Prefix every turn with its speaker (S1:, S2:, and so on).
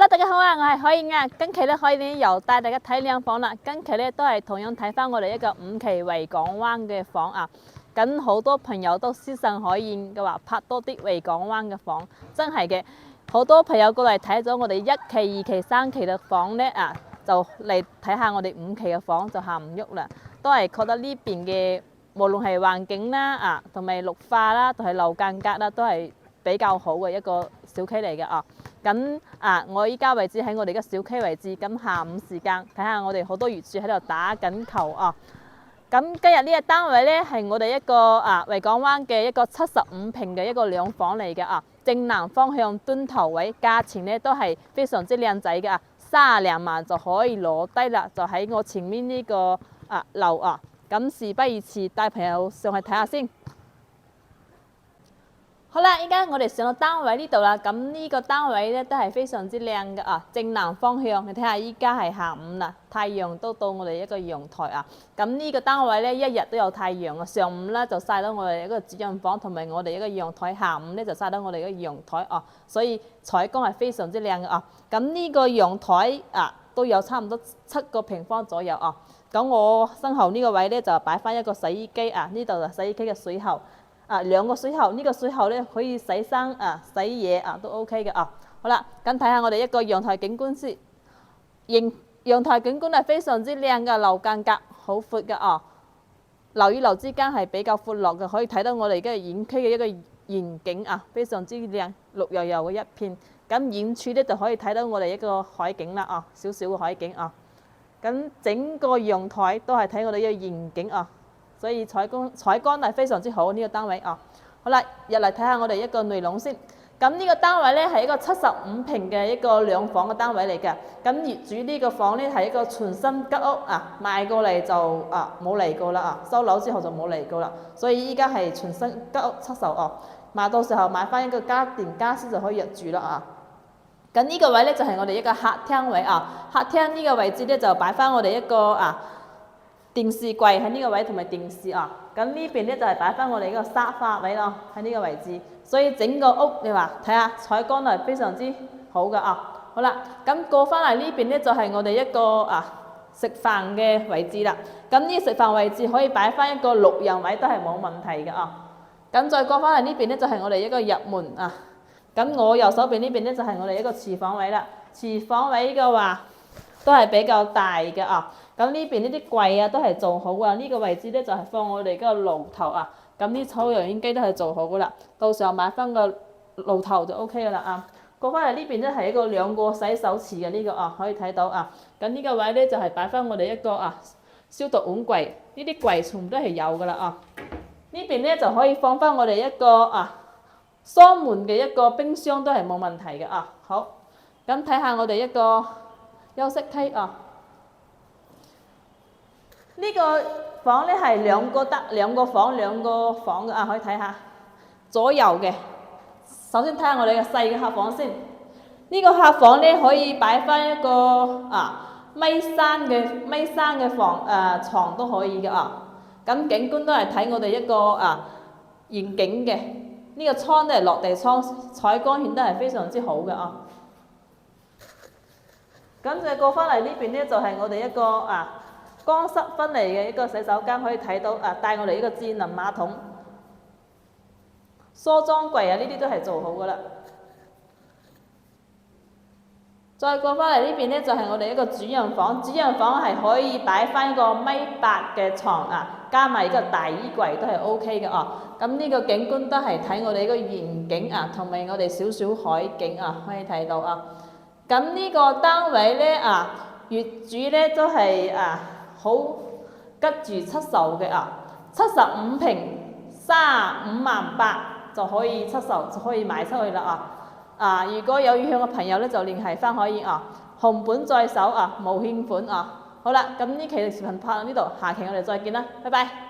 S1: Hello，大家好啊，我係海燕啊。今期咧，海燕又帶大家睇靚房啦。今期咧都係同樣睇翻我哋一個5期維港灣嘅房啊。咁好多朋友都私信海燕嘅話，拍多啲維港灣嘅房，真係嘅。好多朋友過嚟睇咗我哋1期、2期、3期嘅房咧啊，就嚟睇下我哋5期嘅房就行唔喐啦。都係覺得呢邊嘅無論係環境啦啊，同埋綠化啦，同埋樓間隔啦，都係比較好嘅一個小區嚟嘅啊。咁我依家位置喺我哋嘅小區位置，咁下午時間睇下我哋好多業主喺度打緊球啊！咁今日呢個單位呢，係我哋一個維港灣嘅一個75平嘅一個兩房嚟嘅啊，正南方向墩頭位，價錢呢都係非常之靚仔嘅啊，32萬就可以攞低啦，就喺我前面呢個樓啊！咁事不宜遲，帶朋友上去睇下先。好啦，依家我哋上到單位呢度啦，咁呢個單位咧都係非常之靚嘅啊，正南方向，你睇下依家係下午啦，太陽都到我哋一個陽台啊。咁呢個單位咧一日都有太陽啊，上午咧就曬到我哋一個主人房同埋我哋一個陽台，下午咧就曬到我哋嘅陽台啊，所以採光係非常之靚嘅啊。咁呢個陽台都有差唔多7個平方左右啊。咁我身後呢個位咧就擺翻一個洗衣機啊，呢度就洗衣機嘅水喉。2個水喉，呢個水喉咧可以洗衫洗嘢都 OK 嘅啊。好啦，咁睇下我哋一個陽台景觀先。陽台景觀係非常之靚嘅，樓間隔好闊嘅啊。樓與樓之間係比較闊落嘅，可以睇到我哋嘅園區嘅一個園景啊，非常之靚，綠油油嘅一片。咁遠處咧就可以睇到我哋一個海景啦啊，少少嘅海景啊。咁整個陽台都係睇我哋嘅園景啊。所以採光係非常之好呢個單位啊！好啦，入嚟睇下我哋一個內籠先。咁呢個單位咧係一個75平嘅一個兩房嘅單位嚟嘅。咁業主呢個房咧係一個全新吉屋賣過嚟就冇嚟過啦收樓之後就冇嚟過啦。所以依家係全新吉屋出售賣到時候買翻一個家電家私就可以入住啦咁呢個位咧就係我哋一個客廳位客廳呢個位置咧就擺翻我哋一個電視櫃喺呢個位同埋電視咁呢邊咧就係擺翻我哋呢個沙發位咯，喺呢個位置，所以整個屋你話睇下採光係非常之好嘅好啦，咁過翻嚟呢邊咧就係我哋一個食飯嘅位置啦。咁呢食飯位置可以擺翻一個6人位都係冇問題嘅咁再過翻嚟呢邊咧就係我哋一個入門咁我右手邊呢邊咧就係我哋一個廚房位啦。廚房位嘅話都係比較大嘅咁呢邊呢啲櫃都係做好呢個位置咧就係放我哋嗰個爐頭咁啲抽油煙機都係做好噶啦，到時候買翻個爐頭就 OK 噶啦過翻嚟呢邊咧係一個2個洗手池嘅呢個可以睇到咁呢個位咧就係擺翻我哋一個消毒碗櫃，呢啲櫃全部都係有噶啦呢邊咧就可以放翻我哋一個雙門嘅一個冰箱都係冇問題嘅好，咁睇下我哋一個休息梯呢個房咧係兩個房嘅可以睇下左右嘅。首先睇下我哋嘅細嘅客房先。呢個客房咧可以擺翻一個米三嘅床都可以嘅咁景觀都係睇我哋一個園景嘅。呢個窗都係落地窗，採光顯得係非常之好嘅咁再過翻嚟呢邊咧就係我哋一個乾濕分離嘅一個洗手間，可以睇到帶我哋呢個智能馬桶、梳妝櫃呢啲都係做好噶啦。再過翻嚟呢邊咧就係我哋一個主人房，主人房係可以擺翻一個1.8米嘅床加埋一個大衣櫃都係 OK 嘅咁呢個景觀都係睇我哋呢個園景同埋我哋少少海景可以睇到咁呢個單位咧業主咧都係好急住出售嘅75平35.8萬就可以出售，就可以賣出去啦如果有意向嘅朋友咧就聯繫翻可以紅本在手冇欠款好啦，咁呢期嘅視頻拍到呢度，下期我哋再見啦，拜拜。